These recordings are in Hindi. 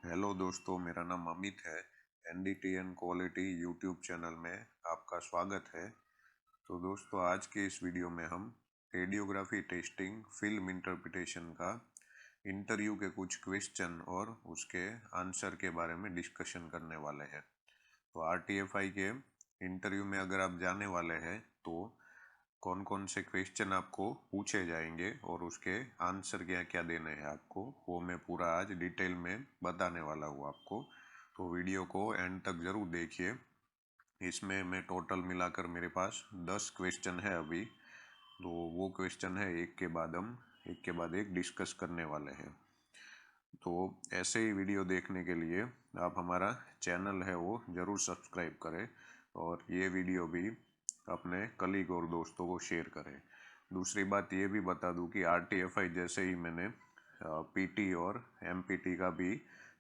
हेलो दोस्तों, मेरा नाम अमित है। NDTN क्वालिटी यूट्यूब चैनल में आपका स्वागत है। तो दोस्तों, आज के इस वीडियो में हम रेडियोग्राफी टेस्टिंग फिल्म इंटरप्रिटेशन का इंटरव्यू के कुछ क्वेश्चन और उसके आंसर के बारे में डिस्कशन करने वाले हैं। तो RTFI के इंटरव्यू में अगर आप जाने वाले हैं तो कौन कौन से क्वेश्चन आपको पूछे जाएंगे और उसके आंसर क्या क्या देने हैं आपको, वो मैं पूरा आज डिटेल में बताने वाला हूँ आपको। तो वीडियो को एंड तक ज़रूर देखिए। इसमें मैं टोटल मिलाकर मेरे पास 10 क्वेश्चन है अभी। तो वो क्वेश्चन है एक के बाद हम एक के बाद एक डिस्कस करने वाले हैं। तो ऐसे ही वीडियो देखने के लिए आप हमारा चैनल है वो ज़रूर सब्सक्राइब करें और ये वीडियो भी अपने कलीग और दोस्तों को शेयर करें। दूसरी बात ये भी बता दूं कि RTFI जैसे ही मैंने PT और MPT का भी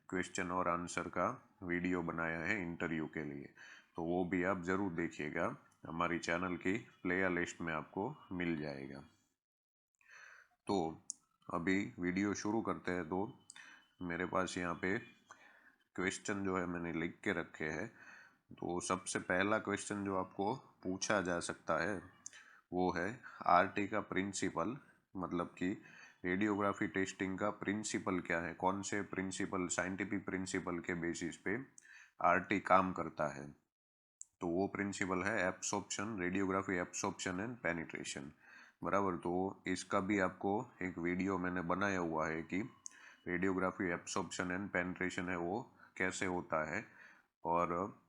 क्वेश्चन और आंसर का वीडियो बनाया है इंटरव्यू के लिए, तो वो भी आप ज़रूर देखिएगा। हमारी चैनल की प्लेयर लिस्ट में आपको मिल जाएगा। तो अभी वीडियो शुरू करते हैं। तो मेरे पास यहाँ पे क्वेश्चन जो है मैंने लिख के रखे हैं। तो सबसे पहला क्वेश्चन जो आपको पूछा जा सकता है वो है RT का प्रिंसिपल, मतलब कि रेडियोग्राफी टेस्टिंग का प्रिंसिपल क्या है, कौन से प्रिंसिपल, साइंटिफिक प्रिंसिपल के बेसिस पे RT काम करता है। तो वो प्रिंसिपल है absorption, radiography absorption and penetration. बराबर। तो इसका भी आपको एक वीडियो मैंने बनाया हुआ है कि रेडियोग्राफी एब्सॉर्प्शन एंड पेनिट्रेशन है वो कैसे होता है, और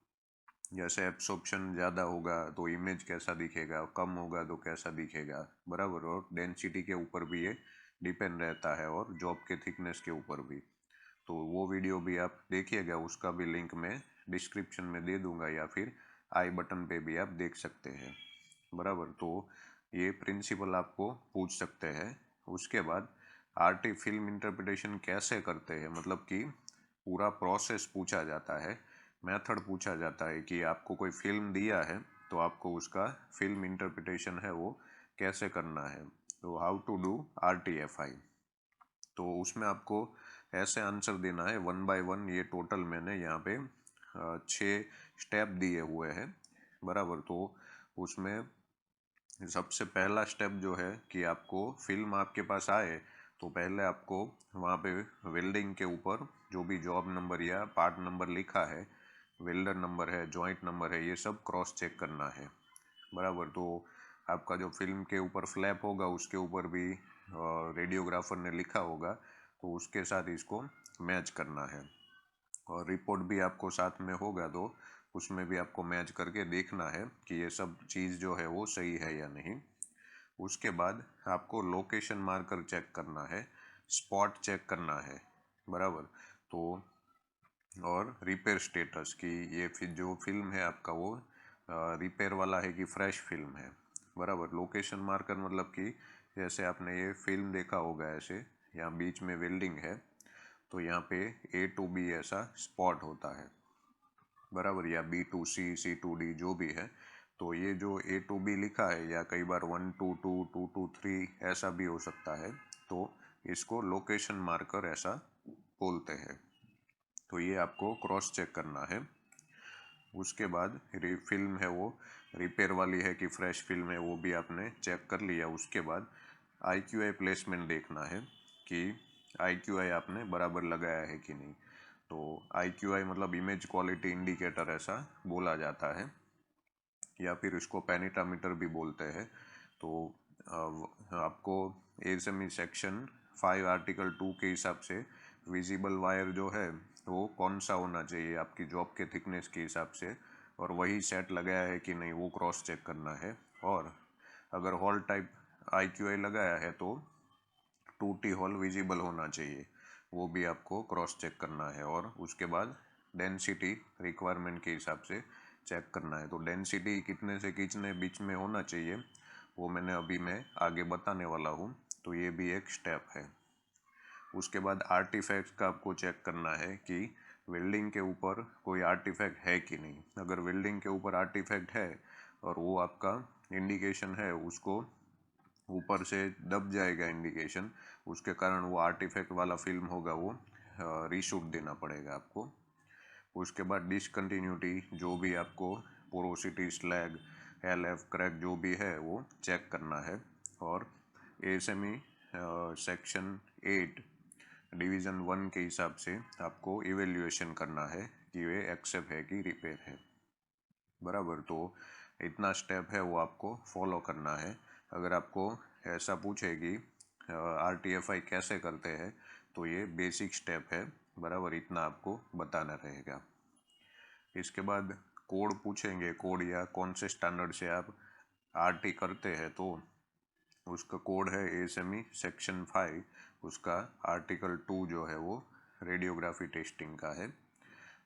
जैसे एब्सॉर्प्शन ज़्यादा होगा तो इमेज कैसा दिखेगा, कम होगा तो कैसा दिखेगा। बराबर। और डेंसिटी के ऊपर भी ये डिपेंड रहता है और जॉब के थिकनेस के ऊपर भी। तो वो वीडियो भी आप देखिएगा, उसका भी लिंक मैं डिस्क्रिप्शन में दे दूंगा या फिर आई बटन पे भी आप देख सकते हैं। बराबर। तो ये प्रिंसिपल आपको पूछ सकते हैं। उसके बाद RT फिल्म इंटरप्रिटेशन कैसे करते हैं, मतलब कि पूरा प्रोसेस पूछा जाता है, मेथड पूछा जाता है कि आपको कोई फिल्म दिया है तो आपको उसका फिल्म इंटरप्रिटेशन है वो कैसे करना है। तो हाउ टू डू RTFI। तो उसमें आपको ऐसे आंसर देना है 1 बाय 1। ये टोटल मैंने यहाँ पे 6 स्टेप दिए हुए हैं। बराबर। तो उसमें सबसे पहला स्टेप जो है कि आपको फिल्म आपके पास आए तो पहले आपको वहाँ पे वेल्डिंग के ऊपर जो भी जॉब नंबर या पार्ट नंबर लिखा है, वेल्डर नंबर है, जॉइंट नंबर है, ये सब क्रॉस चेक करना है। बराबर। तो आपका जो फिल्म के ऊपर फ्लैप होगा उसके ऊपर भी रेडियोग्राफर ने लिखा होगा, तो उसके साथ इसको मैच करना है। और रिपोर्ट भी आपको साथ में होगा तो उसमें भी आपको मैच करके देखना है कि ये सब चीज़ जो है वो सही है या नहीं। उसके बाद आपको लोकेशन मार्कर चेक करना है, स्पॉट चेक करना है। बराबर। तो और रिपेयर स्टेटस की ये फिर जो फिल्म है आपका वो रिपेयर वाला है कि फ्रेश फिल्म है। बराबर। लोकेशन मार्कर मतलब कि जैसे आपने ये फिल्म देखा होगा, ऐसे यहाँ बीच में वेल्डिंग है तो यहाँ पे A to B ऐसा स्पॉट होता है। बराबर। या B to C, C to D जो भी है। तो ये जो A to B लिखा है या कई बार 1 to 2, 2 to 3 ऐसा भी हो सकता है, तो इसको लोकेशन मार्कर ऐसा बोलते हैं। तो ये आपको क्रॉस चेक करना है। उसके बाद फिल्म है वो रिपेयर वाली है कि फ्रेश फिल्म है वो भी आपने चेक कर लिया। उसके बाद IQI प्लेसमेंट देखना है कि IQI आपने बराबर लगाया है कि नहीं। तो IQI मतलब इमेज क्वालिटी इंडिकेटर ऐसा बोला जाता है, या फिर इसको पेनिटामीटर भी बोलते हैं। तो आपको ASME सेक्शन 5 आर्टिकल 2 के हिसाब से विजिबल वायर जो है वो कौन सा होना चाहिए आपकी जॉब के थिकनेस के हिसाब से, और वही सेट लगाया है कि नहीं वो क्रॉस चेक करना है। और अगर हॉल टाइप IQI लगाया है तो 2T हॉल विजिबल होना चाहिए, वो भी आपको क्रॉस चेक करना है। और उसके बाद डेंसिटी रिक्वायरमेंट के हिसाब से चेक करना है। तो डेंसिटी कितने से कितने बीच में होना चाहिए वो मैं अभी आगे बताने वाला हूँ। तो ये भी एक स्टेप है। उसके बाद आर्टिफैक्ट का आपको चेक करना है कि वेल्डिंग के ऊपर कोई आर्टिफैक्ट है कि नहीं। अगर वेल्डिंग के ऊपर आर्टिफैक्ट है और वो आपका इंडिकेशन है, उसको ऊपर से दब जाएगा इंडिकेशन, उसके कारण वो आर्टिफैक्ट वाला फिल्म होगा वो रीशूट देना पड़ेगा आपको। उसके बाद डिसकंटिन्यूटी जो भी आपको पोरोसिटी, स्लैग, एलएफ, क्रैक जो भी है वो चेक करना है। और एएसएमई सेक्शन 8 डिवीज़न 1 के हिसाब से आपको इवेल्युएशन करना है कि वे एक्सेप्ट है कि रिपेयर है। बराबर, तो इतना स्टेप है वो आपको फॉलो करना है। अगर आपको ऐसा पूछे कि आरटीएफआई कैसे करते हैं तो ये बेसिक स्टेप है, बराबर, इतना आपको बताना रहेगा। इसके बाद कोड पूछेंगे, कोड या कौन से स्टैंडर्ड से आप आरटी करते हैं, तो उसका कोड है एएसएमई सेक्शन 5, उसका आर्टिकल 2 जो है वो रेडियोग्राफी टेस्टिंग का है।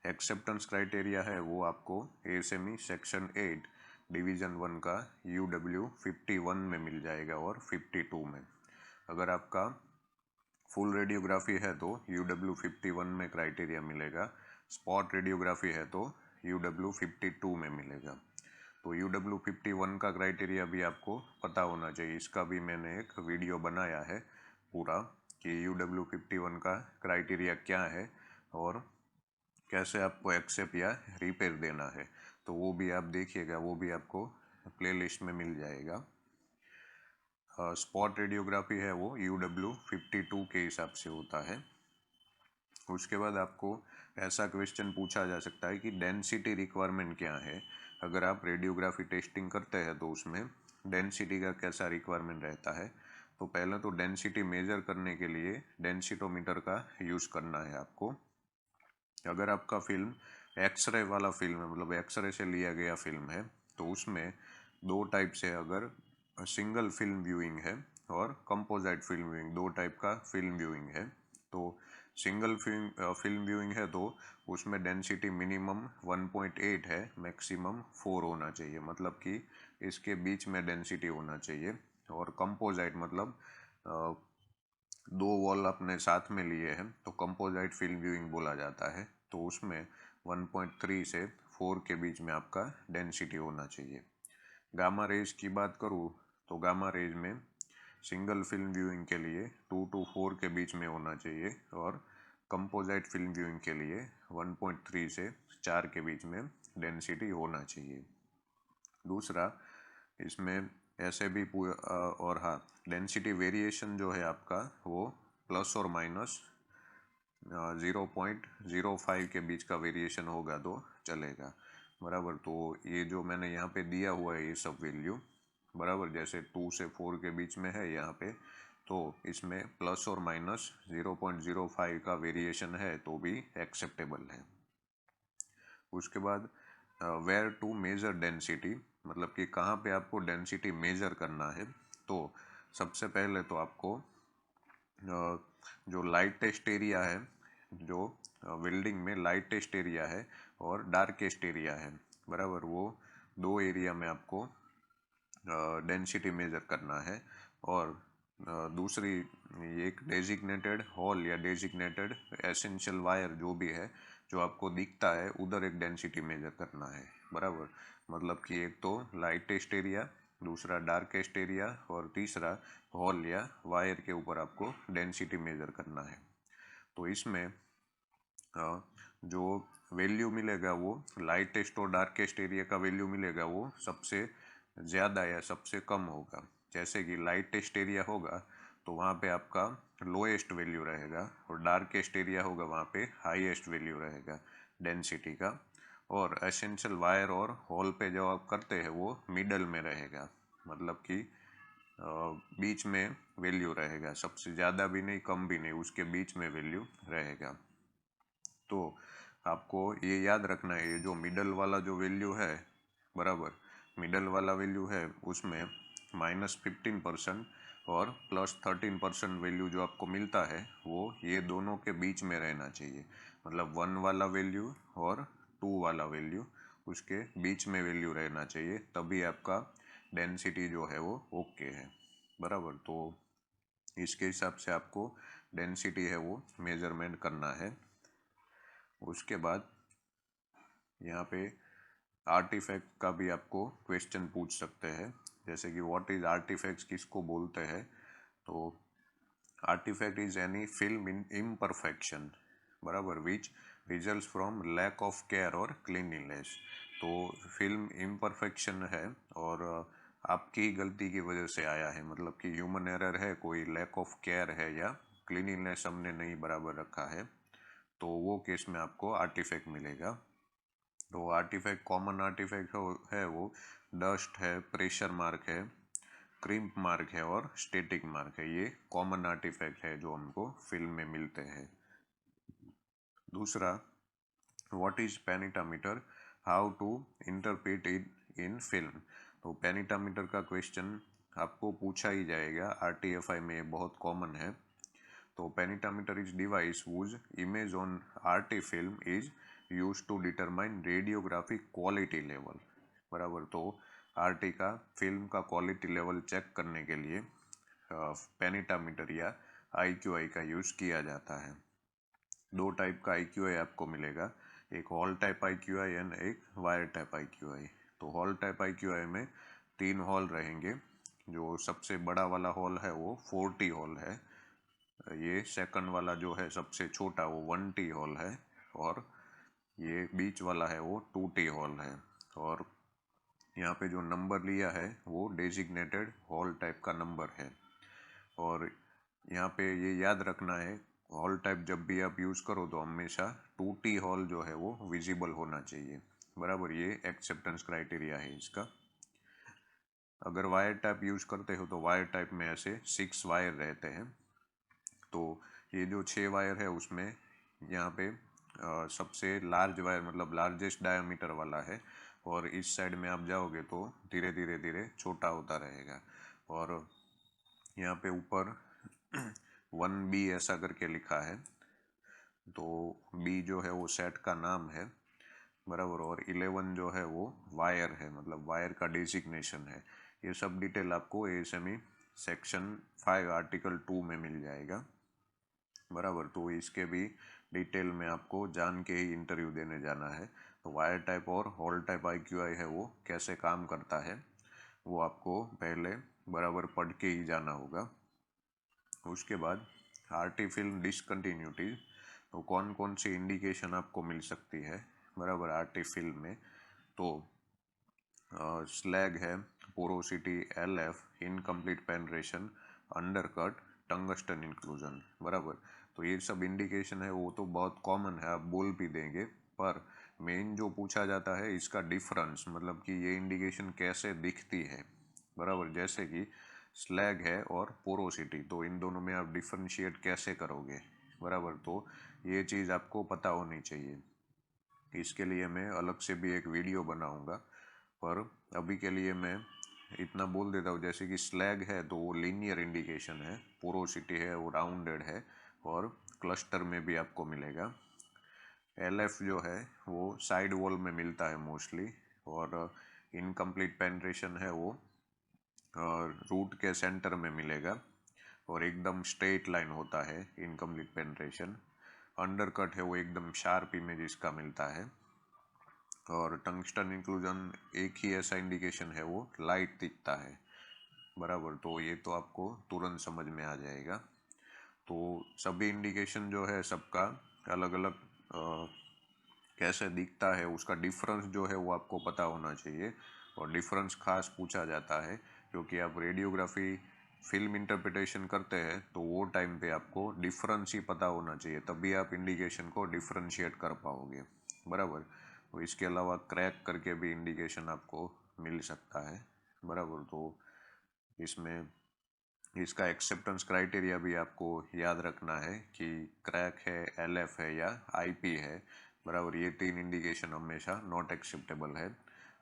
एक्सेप्टेंस क्राइटेरिया है वो आपको एएसएमई सेक्शन 8 डिवीज़न 1 का UW 51 में मिल जाएगा और 52 में। अगर आपका फुल रेडियोग्राफी है तो UW 51 में क्राइटेरिया मिलेगा, स्पॉट रेडियोग्राफी है तो UW 52 में मिलेगा। तो UW 51 का क्राइटेरिया भी आपको पता होना चाहिए, इसका भी मैंने एक वीडियो बनाया है पूरा कि UW 51 का क्राइटेरिया क्या है और कैसे आपको एक्सेप्ट या रिपेयर देना है, तो वो भी आप देखिएगा, वो भी आपको प्लेलिस्ट में मिल जाएगा। स्पॉट रेडियोग्राफी है वो UW 52 के हिसाब से होता है। उसके बाद आपको ऐसा क्वेश्चन पूछा जा सकता है कि डेंसिटी रिक्वायरमेंट क्या है। अगर आप रेडियोग्राफी टेस्टिंग करते हैं तो उसमें डेंसिटी का कैसा रिक्वायरमेंट रहता है। तो पहले तो डेंसिटी मेजर करने के लिए डेंसिटोमीटर का यूज़ करना है आपको। अगर आपका फिल्म एक्सरे वाला फिल्म है, मतलब एक्सरे से लिया गया फिल्म है, तो उसमें दो टाइप से, अगर सिंगल फिल्म व्यूइंग है और कंपोजिट फिल्म व्यूइंग, दो टाइप का फिल्म व्यूइंग है। तो सिंगल फिल्म व्यूइंग है तो उसमें डेंसिटी मिनिमम 1.8 है, मैक्सिमम 4 होना चाहिए, मतलब कि इसके बीच में डेंसिटी होना चाहिए। और कंपोजिट मतलब दो वॉल अपने साथ में लिए हैं तो कंपोजिट फिल्म व्यूइंग बोला जाता है। तो उसमें 1.3 से 4 के बीच में आपका डेंसिटी होना चाहिए। गामा रेज की बात करूँ तो गामा रेज में सिंगल फिल्म व्यूइंग के लिए 2 to 4 के बीच में होना चाहिए और कंपोजिट फिल्म व्यूइंग के लिए 1.3 से 4 के बीच में डेंसिटी होना चाहिए। दूसरा, इसमें ऐसे भी और हाँ, डेंसिटी वेरिएशन जो है आपका वो प्लस और माइनस 0.05 के बीच का वेरिएशन होगा तो चलेगा, बराबर। तो ये जो मैंने यहाँ पे दिया हुआ है ये सब वैल्यू, बराबर, जैसे 2 से 4 के बीच में है यहाँ पे, तो इसमें प्लस और माइनस 0.05 का वेरिएशन है तो भी एक्सेप्टेबल है। उसके बाद वेयर टू मेजर डेंसिटी, मतलब कि कहाँ पे आपको डेंसिटी मेजर करना है। तो सबसे पहले तो आपको जो लाइट टेस्ट एरिया है, जो वेल्डिंग में लाइट टेस्ट एरिया है और डार्केस्ट एरिया है, बराबर, वो दो एरिया में आपको डेंसिटी मेजर करना है। और दूसरी, एक डेजिग्नेटेड हॉल या डेजिग्नेटेड एसेंशियल वायर जो भी है जो आपको दिखता है उधर एक डेंसिटी मेजर करना है, बराबर। मतलब कि एक तो लाइट टेस्ट एरिया, दूसरा डार्केस्ट एरिया और तीसरा हॉल या वायर के ऊपर आपको डेंसिटी मेजर करना है। तो इसमें जो वैल्यू मिलेगा वो लाइट टेस्ट और डार्केस्ट एरिया का वैल्यू मिलेगा वो सबसे ज़्यादा या सबसे कम होगा। जैसे कि लाइट टेस्ट एरिया होगा तो वहाँ पे आपका लोएस्ट वैल्यू रहेगा और डार्केस्ट एरिया होगा वहाँ पे हाईएस्ट वैल्यू रहेगा डेंसिटी का। और एसेंशियल वायर और हॉल पे जो आप करते हैं वो मिडल में रहेगा, मतलब कि बीच में वैल्यू रहेगा, सबसे ज़्यादा भी नहीं कम भी नहीं, उसके बीच में वैल्यू रहेगा। तो आपको ये याद रखना है, ये जो मिडल वाला जो वैल्यू है, बराबर, मिडल वाला वैल्यू है उसमें -15% और +13% वैल्यू जो आपको मिलता है वो ये दोनों के बीच में रहना चाहिए। मतलब 1 वाला वैल्यू और 2 वाला वैल्यू उसके बीच में वैल्यू रहना चाहिए, तभी आपका डेंसिटी जो है वो ओके है, बराबर। तो इसके हिसाब से आपको डेंसिटी है वो मेजरमेंट करना है। उसके बाद यहाँ पे आर्टिफैक्ट का भी आपको क्वेश्चन पूछ सकते हैं, जैसे कि व्हाट इज आर्टिफैक्ट्स किसको बोलते हैं। तो artifact is any film in imperfection बराबर, which result from lack of care और क्लीनलीनेस। तो फिल्म इम्परफेक्शन है और आपकी गलती की वजह से आया है, मतलब कि ह्यूमन एरर है, कोई लैक ऑफ केयर है या क्लीनलीनेस हमने नहीं बराबर रखा है, तो वो केस में आपको आर्टिफैक्ट मिलेगा। तो आर्टिफैक्ट, कॉमन आर्टिफैक्ट है वो डस्ट है, प्रेशर मार्क है, क्रिम्प मार्क है और स्टैटिक मार्क है। ये कॉमन आर्टिफैक्ट है जो हमको फिल्म में मिलते हैं। दूसरा, what is penetrameter, how to interpret it in film. तो पेनिटामीटर का क्वेश्चन आपको पूछा ही जाएगा, आरटीएफआई में ये बहुत कॉमन है। तो penetrameter is device whose image on RT film is used to determine radiographic quality level। बराबर, तो आरटी का फिल्म का क्वालिटी लेवल चेक करने के लिए पेनिटामीटर या आईक्यूआई का यूज किया जाता है। दो टाइप का आईक्यूआई आपको मिलेगा, एक हॉल टाइप आईक्यूआई एंड एक वायर टाइप आईक्यूआई। तो हॉल टाइप आईक्यूआई में 3 हॉल रहेंगे। जो सबसे बड़ा वाला हॉल है वो 4T हॉल है, ये सेकंड वाला जो है सबसे छोटा वो 1T हॉल है, और ये बीच वाला है वो 2T हॉल है। और यहाँ पे जो नंबर लिया है वो डेजिग्नेटेड हॉल टाइप का नंबर है। और यहाँ पे ये याद रखना है, हॉल टाइप जब भी आप यूज़ करो तो हमेशा 2T हॉल जो है वो विजिबल होना चाहिए। बराबर, ये एक्सेप्टेंस क्राइटेरिया है इसका। अगर वायर टाइप यूज़ करते हो तो वायर टाइप में ऐसे 6 वायर रहते हैं। तो ये जो 6 वायर है उसमें यहाँ पे सबसे लार्ज वायर, मतलब लार्जेस्ट डायमीटर वाला है, और इस साइड में आप जाओगे तो धीरे धीरे धीरे छोटा होता रहेगा। और यहाँ पे ऊपर 1B ऐसा करके लिखा है, तो बी जो है वो सेट का नाम है, बराबर, और 11 जो है वो वायर है, मतलब वायर का डेजिग्नेशन है। ये सब डिटेल आपको एएसएमई सेक्शन 5 आर्टिकल 2 में मिल जाएगा। बराबर, तो इसके भी डिटेल में आपको जान के ही इंटरव्यू देने जाना है। तो वायर टाइप और हॉल टाइप आईक्यूआई है वो कैसे काम करता है वो आपको पहले बराबर पढ़ के ही जाना होगा। उसके बाद आरटी फिल्म डिसकंटिन्यूटी, तो कौन कौन सी इंडिकेशन आपको मिल सकती है बराबर आरटी फिल्म में। तो स्लैग है, porosity, LF, incomplete penetration, undercut, tungsten inclusion. बराबर, तो ये सब इंडिकेशन है वो तो बहुत कॉमन है, आप बोल भी देंगे, पर मेन जो पूछा जाता है इसका डिफरेंस, मतलब कि ये इंडिकेशन कैसे दिखती है। बराबर, जैसे कि स्लैग है और पोरोसिटी, तो इन दोनों में आप डिफरेंशिएट कैसे करोगे। बराबर, तो ये चीज़ आपको पता होनी चाहिए। इसके लिए मैं अलग से भी एक वीडियो बनाऊंगा, पर अभी के लिए मैं इतना बोल देता हूँ, जैसे कि स्लैग है तो वो लीनियर इंडिकेशन है, पोरोसिटी है वो राउंडेड है, और क्लस्टर में भी आपको मिलेगा। एलएफ जो है वो साइड वॉल में मिलता है मोस्टली, और इनकम्प्लीट पेनिट्रेशन है वो रूट के सेंटर में मिलेगा, और एकदम स्ट्रेट लाइन होता है इनकम्प्लीट पेनिट्रेशन। अंडरकट है वो एकदम शार्प इमेज इसका मिलता है, और टंगस्टन इंक्लूजन एक ही ऐसा इंडिकेशन है वो लाइट दिखता है। बराबर, तो ये तो आपको तुरंत समझ में आ जाएगा। तो सभी इंडिकेशन जो है सबका अलग अलग कैसे दिखता है, उसका डिफरेंस जो है वो आपको पता होना चाहिए, और डिफरेंस खास पूछा जाता है क्योंकि आप रेडियोग्राफी फिल्म इंटरप्रिटेशन करते हैं तो वो टाइम पे आपको डिफरेंस ही पता होना चाहिए, तभी आप इंडिकेशन को डिफरेंशिएट कर पाओगे। बराबर, तो इसके अलावा क्रैक करके भी इंडिकेशन आपको मिल सकता है। बराबर, तो इसमें इसका एक्सेप्टेंस क्राइटेरिया भी आपको याद रखना है कि क्रैक है, एलएफ है या आईपी है। बराबर, ये 3 इंडिकेशन हमेशा नॉट एक्सेप्टेबल है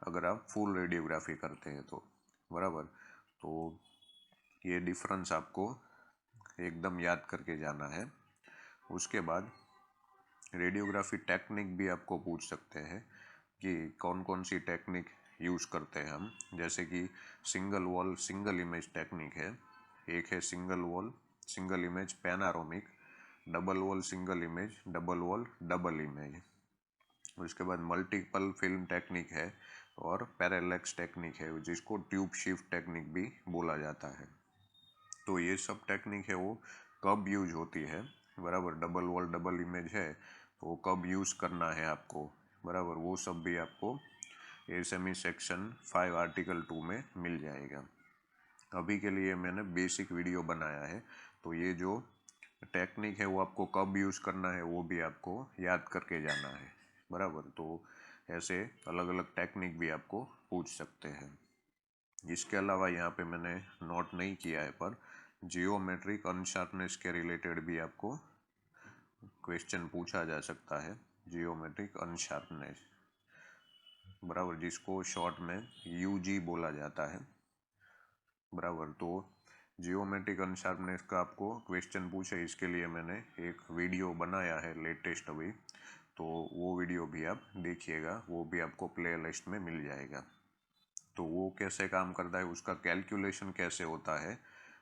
अगर आप फुल रेडियोग्राफी करते हैं तो। बराबर, तो ये डिफरेंस आपको एकदम याद करके जाना है। उसके बाद रेडियोग्राफी टेक्निक भी आपको पूछ सकते हैं कि कौन कौन सी टेक्निक यूज़ करते हैं हम, जैसे कि single wall single image technique है, एक है single wall single image panoramic, double wall single image, double wall double image. उसके बाद मल्टीपल फिल्म टेक्निक है, और पैरेलैक्स टेक्निक है जिसको ट्यूब शिफ्ट टेक्निक भी बोला जाता है। तो ये सब टेक्निक है वो कब यूज होती है, बराबर, डबल वॉल डबल इमेज है तो कब यूज़ करना है आपको, बराबर, वो सब भी आपको एसएमई सेक्शन 5 आर्टिकल 2 में मिल जाएगा। अभी के लिए मैंने बेसिक वीडियो बनाया है, तो ये जो टेक्निक है वो आपको कब यूज़ करना है वो भी आपको याद करके जाना है, बराबर। तो ऐसे अलग अलग टेक्निक भी आपको पूछ सकते हैं। इसके अलावा यहाँ पे मैंने नोट नहीं किया है, पर जियोमेट्रिक अनशार्पनेस के रिलेटेड भी आपको क्वेश्चन पूछा जा सकता है। जियोमेट्रिक अनशार्पनेस, बराबर, जिसको शॉर्ट में यूजी बोला जाता है, बराबर। तो जियोमेट्रिक अनशार्पनेस का आपको क्वेश्चन पूछे, इसके लिए मैंने एक वीडियो बनाया है लेटेस्ट अभी, तो वो वीडियो भी आप देखिएगा, वो भी आपको प्ले लिस्ट में मिल जाएगा। तो वो कैसे काम करता है, उसका कैलकुलेशन कैसे होता है,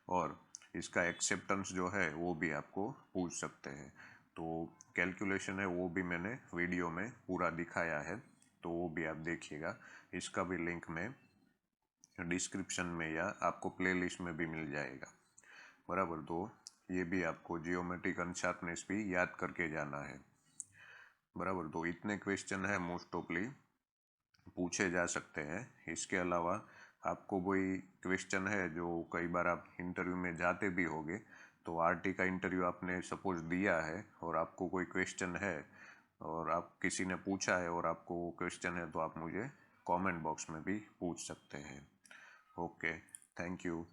और इसका एक्सेप्टेंस जो है वो भी आपको पूछ सकते हैं। तो कैलकुलेशन है वो भी मैंने वीडियो में पूरा दिखाया है, तो वो भी आप देखिएगा। इसका भी लिंक मैं डिस्क्रिप्शन में या आपको प्लेलिस्ट में भी मिल जाएगा, बराबर। तो ये भी आपको जियोमेट्रिक अनशार्पनेस भी याद करके जाना है, बराबर। तो इतने क्वेश्चन है मोस्ट ऑफली पूछे जा सकते हैं। इसके अलावा आपको कोई क्वेश्चन है जो कई बार आप इंटरव्यू में जाते भी होंगे, तो आरटी का इंटरव्यू आपने सपोज दिया है और आपको कोई क्वेश्चन है और आप किसी ने पूछा है और आपको वो क्वेश्चन है, तो आप मुझे कमेंट बॉक्स में भी पूछ सकते हैं। Okay, thank you.